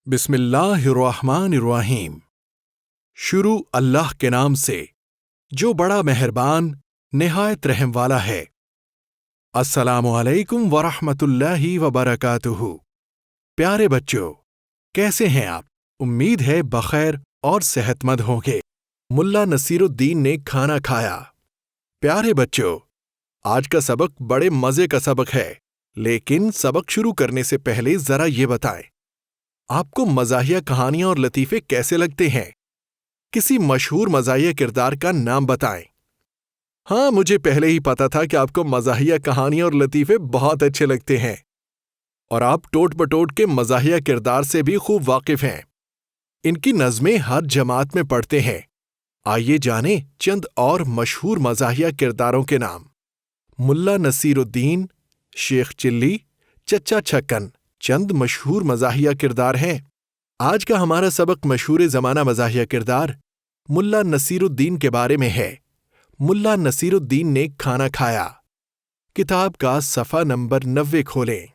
بسم اللہ الرحمن الرحیم۔ شروع اللہ کے نام سے جو بڑا مہربان نہایت رحم والا ہے۔ السلام علیکم ورحمۃ اللہ وبرکاتہ۔ پیارے بچوں، کیسے ہیں آپ؟ امید ہے بخیر اور صحت مند ہوں گے۔ ملا نصیر الدین نے کھانا کھایا۔ پیارے بچوں، آج کا سبق بڑے مزے کا سبق ہے، لیکن سبق شروع کرنے سے پہلے ذرا یہ بتائیں، آپ کو مزاحیہ کہانیاں اور لطیفے کیسے لگتے ہیں؟ کسی مشہور مزاحیہ کردار کا نام بتائیں۔ ہاں، مجھے پہلے ہی پتا تھا کہ آپ کو مزاحیہ کہانیاں اور لطیفے بہت اچھے لگتے ہیں، اور آپ ٹوٹ بٹوٹ کے مزاحیہ کردار سے بھی خوب واقف ہیں۔ ان کی نظمیں ہر جماعت میں پڑھتے ہیں۔ آئیے جانیں چند اور مشہور مزاحیہ کرداروں کے نام۔ ملا نصیر الدین، شیخ چلی، چچا چھکن چند مشہور مزاحیہ کردار ہیں۔ آج کا ہمارا سبق مشہور زمانہ مزاحیہ کردار ملا نصیر الدین کے بارے میں ہے۔ ملا نصیر الدین نے کھانا کھایا۔ کتاب کا صفحہ نمبر 90 کھولیں۔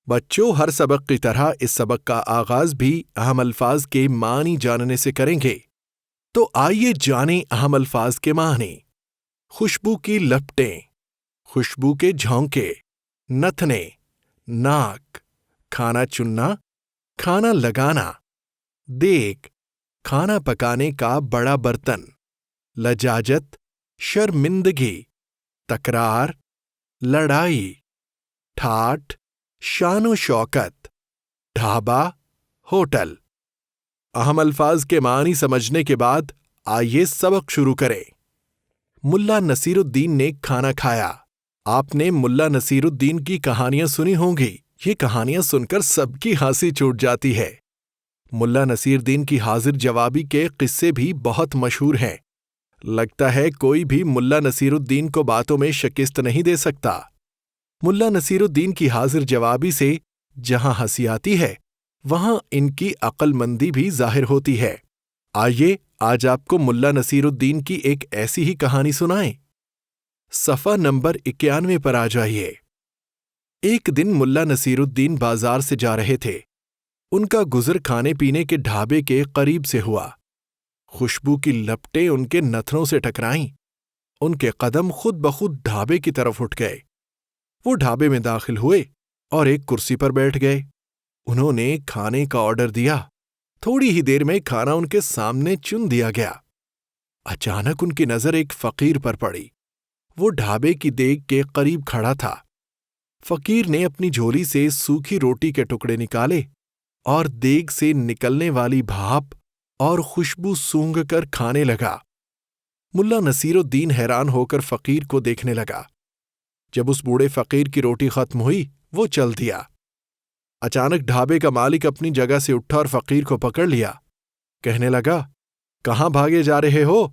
بچوں، ہر سبق کی طرح اس سبق کا آغاز بھی اہم الفاظ کے معنی جاننے سے کریں گے۔ تو آئیے جانیں اہم الفاظ کے معنی۔ خوشبو کی لپٹیں، خوشبو کے جھونکے، نتھنے، ناک، کھانا چننا، کھانا لگانا، دیگ، کھانا پکانے کا بڑا برتن، لجاجت، شرمندگی، تکرار، لڑائی، ٹھاٹھ، شان و شوکت، ڈھابا، ہوٹل۔ اہم الفاظ کے معنی سمجھنے کے بعد آئیے سبق شروع کریں۔ ملا نصیر الدین نے کھانا کھایا۔ آپ نے ملا نصیر الدین کی کہانیاں سنی ہوں گی۔ یہ کہانیاں سن کر سب کی ہنسی چھوٹ جاتی ہے۔ ملا نصیر الدین کی حاضر جوابی کے قصے بھی بہت مشہور ہیں۔ لگتا ہے کوئی بھی ملا نصیر الدین کو باتوں میں شکست نہیں دے سکتا۔ ملا نصیر الدین کی حاضر جوابی سے جہاں ہنسی آتی ہے، وہاں ان کی عقل مندی بھی ظاہر ہوتی ہے۔ آئیے آج آپ کو ملا نصیر الدین کی ایک ایسی ہی کہانی سنائیں۔ صفحہ نمبر 91 پر آ جائیے۔ ایک دن ملا نصیر الدین بازار سے جا رہے تھے۔ ان کا گزر کھانے پینے کے ڈھابے کے قریب سے ہوا۔ خوشبو کی لپٹیں ان کے نتھنوں سے ٹکرائیں۔ ان کے قدم خود بخود ڈھابے کی طرف اٹھ گئے۔ وہ ڈھابے میں داخل ہوئے اور ایک کرسی پر بیٹھ گئے۔ انہوں نے کھانے کا آرڈر دیا۔ تھوڑی ہی دیر میں کھانا ان کے سامنے چن دیا گیا۔ اچانک ان کی نظر ایک فقیر پر پڑی۔ وہ ڈھابے کی دیگ کے قریب کھڑا تھا۔ فقیر نے اپنی جھولی سے سوکھی روٹی کے ٹکڑے نکالے اور دیگ سے نکلنے والی بھاپ اور خوشبو سونگھ کر کھانے لگا۔ ملا نصیر الدین حیران ہو کر فقیر کو دیکھنے لگا۔ جب اس بوڑھے فقیر کی روٹی ختم ہوئی، وہ چل دیا۔ اچانک ڈھابے کا مالک اپنی جگہ سے اٹھا اور فقیر کو پکڑ لیا۔ کہنے لگا، کہاں بھاگے جا رہے ہو؟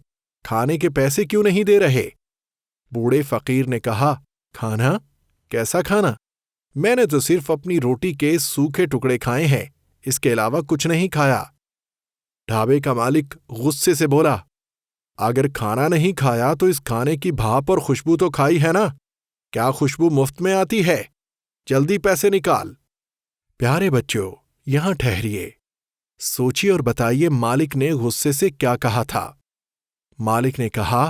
کھانے کے پیسے کیوں نہیں دے رہے؟ بوڑھے فقیر نے کہا، کھانا؟ کیسا کھانا؟ میں نے تو صرف اپنی روٹی کے سوکھے ٹکڑے کھائے ہیں، اس کے علاوہ کچھ نہیں کھایا۔ ڈھابے کا مالک غصے سے بولا، اگر کھانا نہیں کھایا تو اس کھانے کی بھاپ اور خوشبو تو کھائی ہے نا؟ کیا خوشبو مفت میں آتی ہے؟ جلدی پیسے نکال۔ پیارے بچوں، یہاں ٹھہریے، سوچیے اور بتائیے مالک نے غصے سے کیا کہا تھا۔ مالک نے کہا،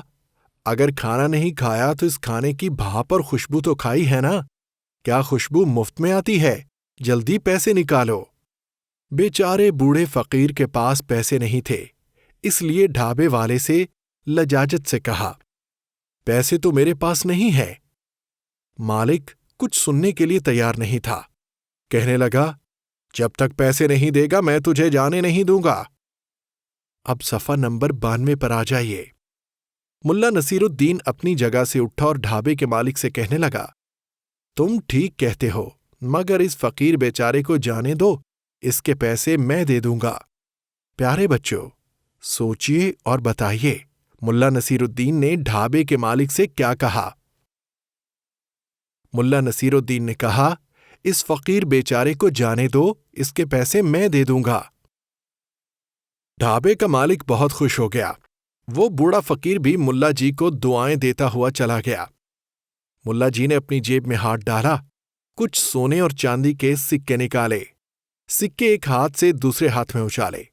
اگر کھانا نہیں کھایا تو اس کھانے کی بھاپ اور خوشبو تو کھائی ہے نا؟ کیا خوشبو مفت میں آتی ہے؟ جلدی پیسے نکالو۔ بیچارے بوڑھے فقیر کے پاس پیسے نہیں تھے، اس لیے ڈھابے والے سے لجاجت سے کہا، پیسے تو میرے پاس نہیں ہے۔ مالک کچھ سننے کے لیے تیار نہیں تھا۔ کہنے لگا، جب تک پیسے نہیں دے گا میں تجھے جانے نہیں دوں گا۔ اب صفحہ نمبر 92 پر آ جائیے۔ ملا نصیر الدین اپنی جگہ سے اٹھا اور ڈھابے کے مالک سے کہنے لگا، تم ٹھیک کہتے ہو، مگر اس فقیر بیچارے کو جانے دو، اس کے پیسے میں دے دوں گا۔ پیارے بچوں، سوچئے اور بتائیے ملا نصیر الدین نے ڈھابے کے مالک سے کیا کہا؟ ملا نصیر الدین نے کہا، اس فقیر بیچارے کو جانے دو، اس کے پیسے میں دے دوں گا۔ ڈھابے کا مالک بہت خوش ہو گیا۔ وہ بوڑھا فقیر بھی ملا جی کو دعائیں دیتا ہوا چلا گیا۔ ملا جی نے اپنی جیب میں ہاتھ ڈالا، کچھ سونے اور چاندی کے سکے نکالے۔ سکے ایک ہاتھ سے دوسرے ہاتھ میں اچھالے۔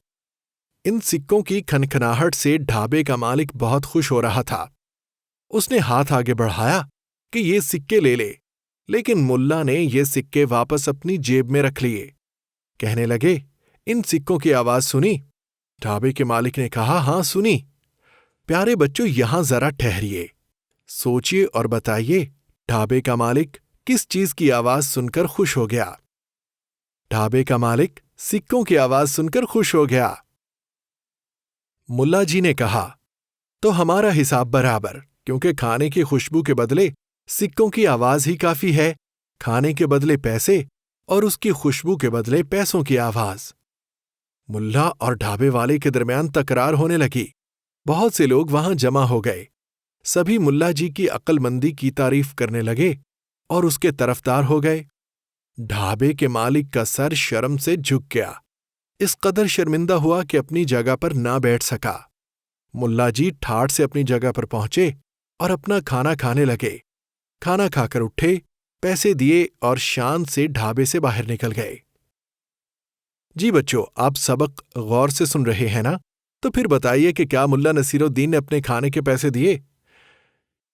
ان سکوں کی کھنکھناہٹ سے ڈھابے کا مالک بہت خوش ہو رہا تھا۔ اس نے ہاتھ آگے بڑھایا کہ یہ سکے لے لے، لیکن ملا نے یہ سکے واپس اپنی جیب میں رکھ لیے۔ کہنے لگے، ان سکوں کی آواز سنی؟ ڈھابے کے مالک نے کہا، ہاں سنی۔ پیارے بچوں، یہاں ذرا ٹھہریے، سوچیے اور بتائیے ڈھابے کا مالک کس چیز کی آواز سن کر خوش ہو گیا؟ ڈھابے کا مالک سکوں کی آواز سن کر خوش ہو گیا۔ ملا جی نے کہا، تو ہمارا حساب برابر، کیونکہ کھانے کی خوشبو کے بدلے سکوں کی آواز ہی کافی ہے۔ کھانے کے بدلے پیسے اور اس کی خوشبو کے بدلے پیسوں کی آواز۔ ملا اور ڈھابے والے کے درمیان تکرار ہونے لگی۔ بہت سے لوگ وہاں جمع ہو گئے۔ سبھی ملا جی کی عقل مندی کی تعریف کرنے لگے اور اس کے طرفدار ہو گئے۔ ڈھابے کے مالک کا سر شرم سے جھک گیا، اس قدر شرمندہ ہوا کہ اپنی جگہ پر نہ بیٹھ سکا۔ ملا جی ٹھاٹھ سے اپنی جگہ پر پہنچے اور اپنا کھانا کھانے لگے۔ کھانا کھا کر اٹھے، پیسے دیے اور شان سے ڈھابے سے باہر نکل گئے۔ جی بچوں، آپ سبق غور سے سن رہے ہیں نا؟ تو پھر بتائیے کہ کیا ملا نصیر الدین نے اپنے کھانے کے پیسے دیے؟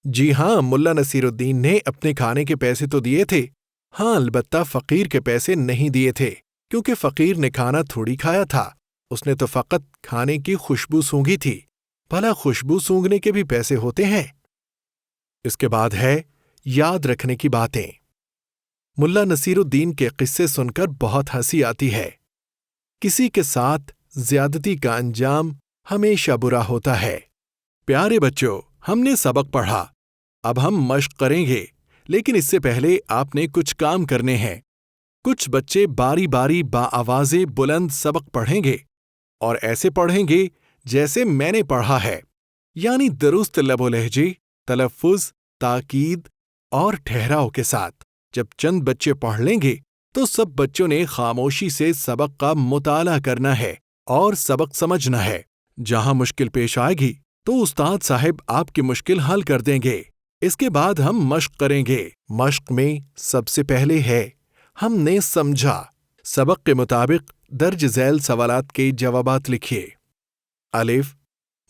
جی ہاں، ملا نصیر الدین نے اپنے کھانے کے پیسے تو دیے تھے، ہاں البتہ فقیر کے پیسے نہیں دیے تھے، کیونکہ فقیر نے کھانا تھوڑی کھایا تھا، اس نے تو فقط کھانے کی خوشبو سونگھی تھی۔ بھلا خوشبو سونگھنے کے بھی پیسے ہوتے ہیں؟ اس کے بعد ہے یاد رکھنے کی باتیں۔ ملا نصیر الدین کے قصے سن کر بہت ہنسی آتی ہے۔ کسی کے ساتھ زیادتی کا انجام ہمیشہ برا ہوتا ہے۔ پیارے بچوں، ہم نے سبق پڑھا، اب ہم مشق کریں گے، لیکن اس سے پہلے آپ نے کچھ کام کرنے ہیں۔ کچھ بچے باری باری بآوازیں بلند سبق پڑھیں گے اور ایسے پڑھیں گے جیسے میں نے پڑھا ہے، یعنی درست لب و لہجے، تلفظ، تاکید اور ٹھہراؤ کے ساتھ۔ جب چند بچے پڑھ لیں گے تو سب بچوں نے خاموشی سے سبق کا مطالعہ کرنا ہے اور سبق سمجھنا ہے۔ جہاں مشکل پیش آئے گی تو استاد صاحب آپ کی مشکل حل کر دیں گے۔ اس کے بعد ہم مشق کریں گے۔ مشق میں سب سے پہلے ہے ہم نے سمجھا۔ سبق کے مطابق درج ذیل سوالات کے جوابات لکھیے۔ الف،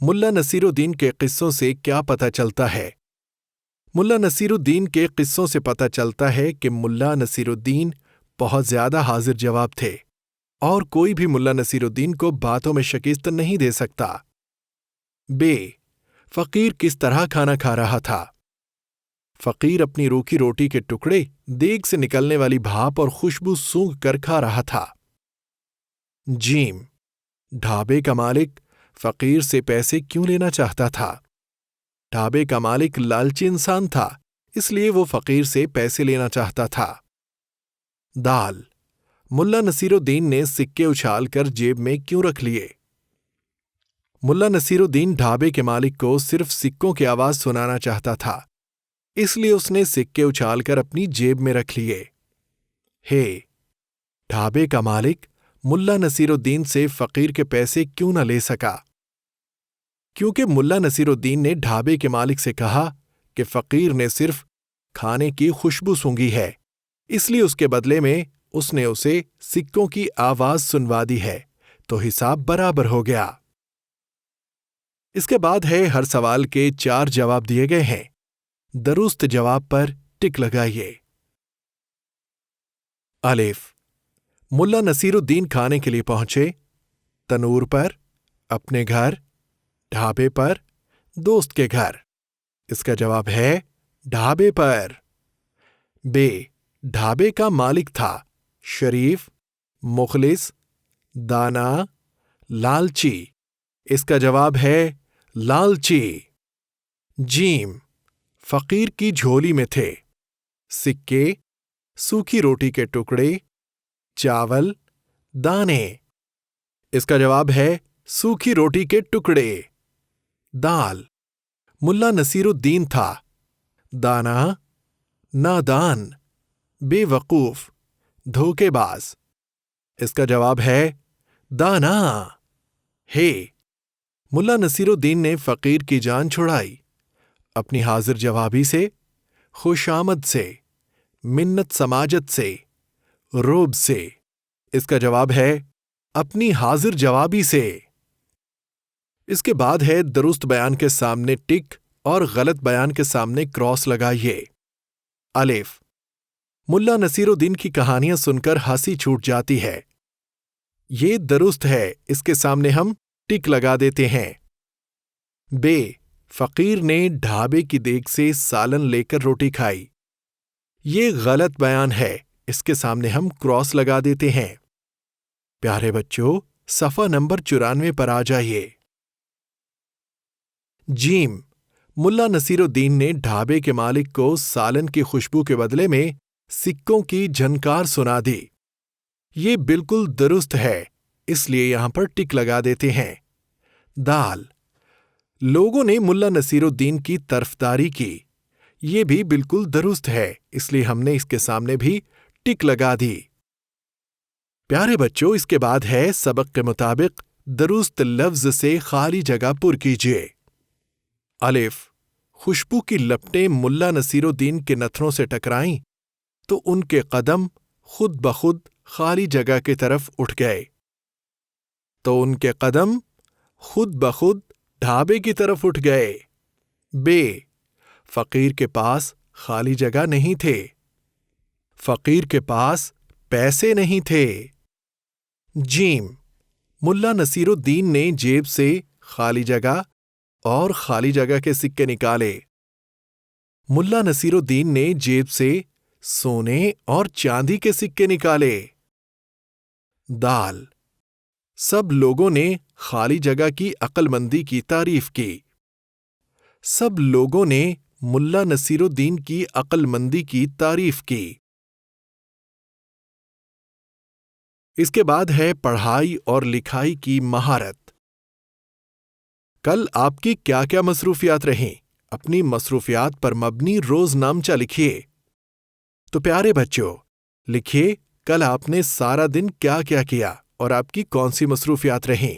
ملا نصیر الدین کے قصوں سے کیا پتہ چلتا ہے؟ ملا نصیر الدین کے قصوں سے پتہ چلتا ہے کہ ملا نصیر الدین بہت زیادہ حاضر جواب تھے اور کوئی بھی ملا نصیر الدین کو باتوں میں شکست نہیں دے سکتا۔ بے، فقیر کس طرح کھانا کھا رہا تھا؟ فقیر اپنی روکھی روٹی کے ٹکڑے دیگ سے نکلنے والی بھاپ اور خوشبو سونگھ کر کھا رہا تھا۔ جیم، ڈھابے کا مالک فقیر سے پیسے کیوں لینا چاہتا تھا؟ ڈھابے کا مالک لالچی انسان تھا، اس لیے وہ فقیر سے پیسے لینا چاہتا تھا۔ دال، ملا نصیر الدین نے سکے اچھال کر جیب میں کیوں رکھ لیے؟ ملا نصیر الدین ڈھابے کے مالک کو صرف سکوں کی آواز سنانا چاہتا تھا، اس لیے اس نے سکے اچھال کر اپنی جیب میں رکھ لیے۔ ہے، ڈھابے کا مالک ملا نصیر الدین سے فقیر کے پیسے کیوں نہ لے سکا؟ کیونکہ ملا نصیر الدین نے ڈھابے کے مالک سے کہا کہ فقیر نے صرف کھانے کی خوشبو سونگھی ہے، اس لیے اس کے بدلے میں اس نے اسے سکوں کی آواز سنوا دی ہے، تو حساب برابر ہو گیا۔ اس کے بعد ہے ہر سوال کے 4 جواب دیے گئے ہیں، درست جواب پر ٹک لگائیے۔ الف، ملا نصیر الدین کھانے کے لیے پہنچے تنور پر، اپنے گھر، ڈھابے پر، دوست کے گھر۔ اس کا جواب ہے ڈھابے پر۔ بے، ڈھابے کا مالک تھا شریف، مخلص، دانا، لالچی۔ اس کا جواب ہے لالچی۔ جیم، فقیر کی جھولی میں تھے سکے، سوکھی روٹی کے ٹکڑے، چاول، دانے۔ اس کا جواب ہے سوکھی روٹی کے ٹکڑے۔ دال، ملا نصیر الدین تھا دانا، نادان، بے وقوف، دھوکے باز۔ اس کا جواب ہے دانا۔ ہے، ملا نصیر الدین نے فقیر کی جان چھڑائی اپنی حاضر جوابی سے، خوش آمد سے، منت سماجت سے، روب سے، اس کا جواب ہے اپنی حاضر جوابی سے۔ اس کے بعد ہے درست بیان کے سامنے ٹک اور غلط بیان کے سامنے کراس لگائیے۔ الف، ملا نصیر الدین کی کہانیاں سن کر ہنسی چھوٹ جاتی ہے۔ یہ درست ہے، اس کے سامنے ہم ٹک لگا دیتے ہیں۔ بے، فقیر نے ڈھابے کی دیگ سے سالن لے کر روٹی کھائی۔ یہ غلط بیان ہے، اس کے سامنے ہم کراس لگا دیتے ہیں۔ پیارے بچوں، صفحہ نمبر 94 پر آ جائیے۔ جیم، ملا نصیر الدین نے ڈھابے کے مالک کو سالن کی خوشبو کے بدلے میں سکوں کی جھنکار سنا دی۔ یہ بالکل درست ہے، اس لیے یہاں پر ٹک لگا دیتے ہیں۔ دال، لوگوں نے ملا نصیر الدین کی طرفداری کی۔ یہ بھی بالکل درست ہے، اس لیے ہم نے اس کے سامنے بھی ٹک لگا دی۔ پیارے بچوں، اس کے بعد ہے سبق کے مطابق درست لفظ سے خالی جگہ پر کیجیے۔ الف، خوشبو کی لپٹیں ملا نصیر الدین کے نتھنوں سے ٹکرائیں تو ان کے قدم خود بخود خالی جگہ کی طرف اٹھ گئے۔ تو ان کے قدم خود بخود ڈھابے کی طرف اٹھ گئے۔ بے، فقیر کے پاس خالی جگہ نہیں تھے۔ فقیر کے پاس پیسے نہیں تھے۔ جیم، ملا نصیر الدین نے جیب سے خالی جگہ اور خالی جگہ کے سکے نکالے۔ ملا نصیر الدین نے جیب سے سونے اور چاندی کے سکے نکالے۔ دال، سب لوگوں نے خالی جگہ کی عقل مندی کی تعریف کی۔ سب لوگوں نے ملا نصیر الدین کی عقل مندی کی تعریف کی۔ اس کے بعد ہے پڑھائی اور لکھائی کی مہارت۔ کل آپ کی کیا کیا مصروفیات رہیں؟ اپنی مصروفیات پر مبنی روز نامچہ لکھیے۔ تو پیارے بچوں، لکھیے کل آپ نے سارا دن کیا کیا کیا اور آپ کی کون سی مصروفیات رہیں۔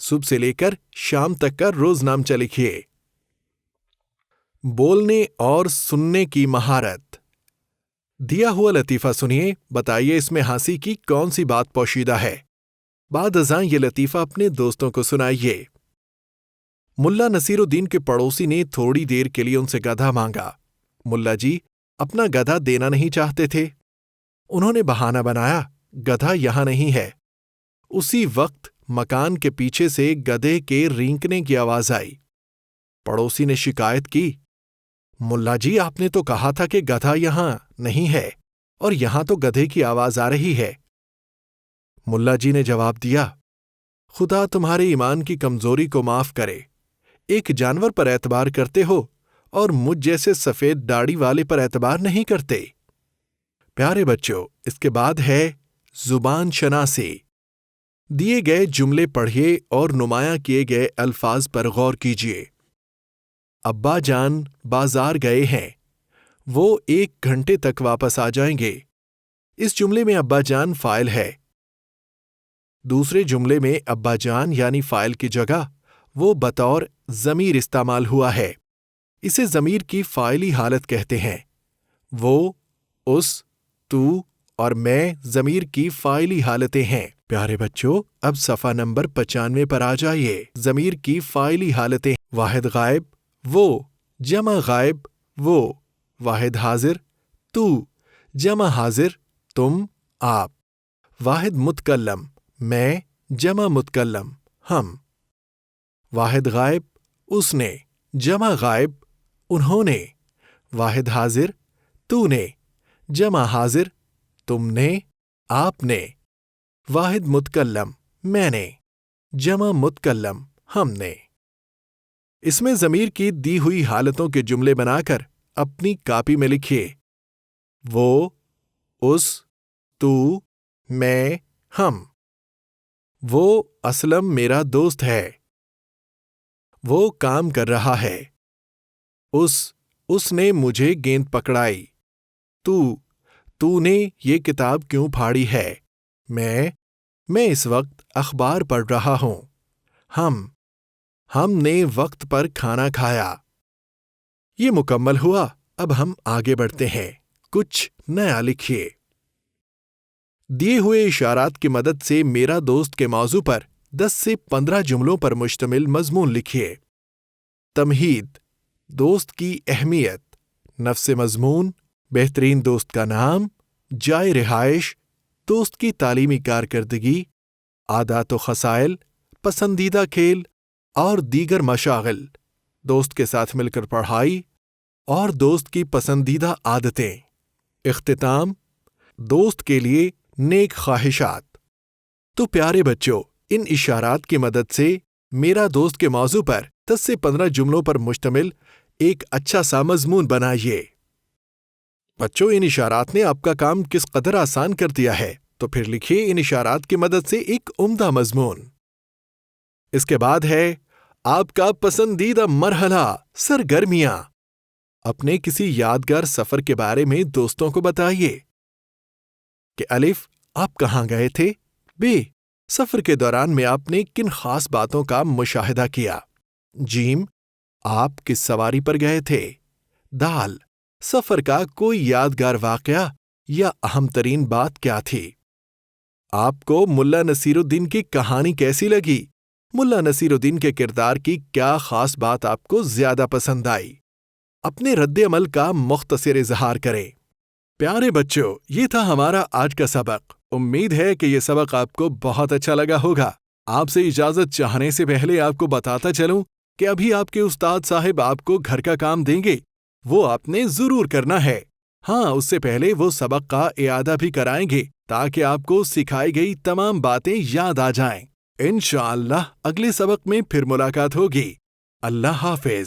صبح سے لے کر شام تک کا روز نامچہ لکھیے۔ بولنے اور سننے کی مہارت۔ دیا ہوا لطیفہ سنیے، بتائیے اس میں ہنسی کی کون سی بات پوشیدہ ہے۔ بعد ازاں یہ لطیفہ اپنے دوستوں کو سنائیے۔ ملا نصیر الدین کے پڑوسی نے تھوڑی دیر کے لیے ان سے گدھا مانگا۔ ملا جی اپنا گدھا دینا نہیں چاہتے تھے۔ انہوں نے بہانہ بنایا، گدھا یہاں نہیں ہے۔ اسی وقت مکان کے پیچھے سے گدھے کے رینکنے کی آواز آئی۔ پڑوسی نے شکایت کی، ملا جی آپ نے تو کہا تھا کہ گدھا یہاں نہیں ہے اور یہاں تو گدھے کی آواز آ رہی ہے۔ ملا جی نے جواب دیا، خدا تمہارے ایمان کی کمزوری کو معاف کرے، ایک جانور پر اعتبار کرتے ہو اور مجھ جیسے سفید داڑھی والے پر اعتبار نہیں کرتے۔ پیارے بچوں، اس کے بعد ہے زبان شناسی۔ دیے گئے جملے پڑھیے اور نمایاں کیے گئے الفاظ پر غور کیجیے۔ ابا جان بازار گئے ہیں، وہ 1 گھنٹے تک واپس آ جائیں گے۔ اس جملے میں ابا جان فاعل ہے۔ دوسرے جملے میں ابا جان یعنی فاعل کی جگہ وہ بطور ضمیر استعمال ہوا ہے۔ اسے ضمیر کی فاعلی حالت کہتے ہیں۔ وہ، اس، تو اور میں ضمیر کی فاعلی حالتیں ہیں۔ پیارے بچوں، اب صفحہ نمبر 95 پر آ جائیے۔ ضمیر کی فاعلی حالتیں: واحد غائب وہ، جمع غائب وہ، واحد حاضر تو، جمع حاضر تم آپ، واحد متکلم میں، جمع متکلم ہم، واحد غائب اس نے، جمع غائب انہوں نے، واحد حاضر تو نے، جمع حاضر تم نے، آپ نے، واحد متکلم میں نے، جمع متکلم ہم نے۔ اس میں ضمیر کی دی ہوئی حالتوں کے جملے بنا کر اپنی کاپی میں لکھیے۔ وہ، اس، تو، میں، ہم۔ وہ اسلم میرا دوست ہے۔ وہ کام کر رہا ہے۔ اس نے مجھے گیند پکڑائی۔ تو نے یہ کتاب کیوں پھاڑی ہے؟ میں اس وقت اخبار پڑھ رہا ہوں۔ ہم نے وقت پر کھانا کھایا۔ یہ مکمل ہوا، اب ہم آگے بڑھتے ہیں۔ کچھ نیا لکھیے۔ دیے ہوئے اشارات کی مدد سے میرا دوست کے موضوع پر 10 سے 15 جملوں پر مشتمل مضمون لکھیے۔ تمہید، دوست کی اہمیت، نفس مضمون، بہترین دوست کا نام، جائے رہائش، دوست کی تعلیمی کارکردگی، عادات و خصائل، پسندیدہ کھیل اور دیگر مشاغل، دوست کے ساتھ مل کر پڑھائی اور دوست کی پسندیدہ عادتیں۔ اختتام، دوست کے لیے نیک خواہشات۔ تو پیارے بچوں، ان اشارات کی مدد سے میرا دوست کے موضوع پر 10 سے 15 جملوں پر مشتمل ایک اچھا سا مضمون بنائیے۔ بچوں، ان اشارات نے آپ کا کام کس قدر آسان کر دیا ہے، تو پھر لکھیے ان اشارات کی مدد سے ایک عمدہ مضمون۔ اس کے بعد ہے آپ کا پسندیدہ مرحلہ، سرگرمیاں۔ اپنے کسی یادگار سفر کے بارے میں دوستوں کو بتائیے کہ الف، آپ کہاں گئے تھے؟ ب، سفر کے دوران میں آپ نے کن خاص باتوں کا مشاہدہ کیا؟ جیم، آپ کس سواری پر گئے تھے؟ دال، سفر کا کوئی یادگار واقعہ یا اہم ترین بات کیا تھی؟ آپ کو ملا نصیر الدین کی کہانی کیسی لگی؟ ملا نصیر الدین کے کردار کی کیا خاص بات آپ کو زیادہ پسند آئی؟ اپنے رد عمل کا مختصر اظہار کریں۔ پیارے بچوں، یہ تھا ہمارا آج کا سبق۔ امید ہے کہ یہ سبق آپ کو بہت اچھا لگا ہوگا۔ آپ سے اجازت چاہنے سے پہلے آپ کو بتاتا چلوں کہ ابھی آپ کے استاد صاحب آپ کو گھر کا کام دیں گے، وہ آپ نے ضرور کرنا ہے۔ ہاں، اس سے پہلے وہ سبق کا اعادہ بھی کرائیں گے تاکہ آپ کو سکھائی گئی تمام باتیں یاد آ جائیں۔ انشاءاللہ اگلے سبق میں پھر ملاقات ہوگی۔ اللہ حافظ۔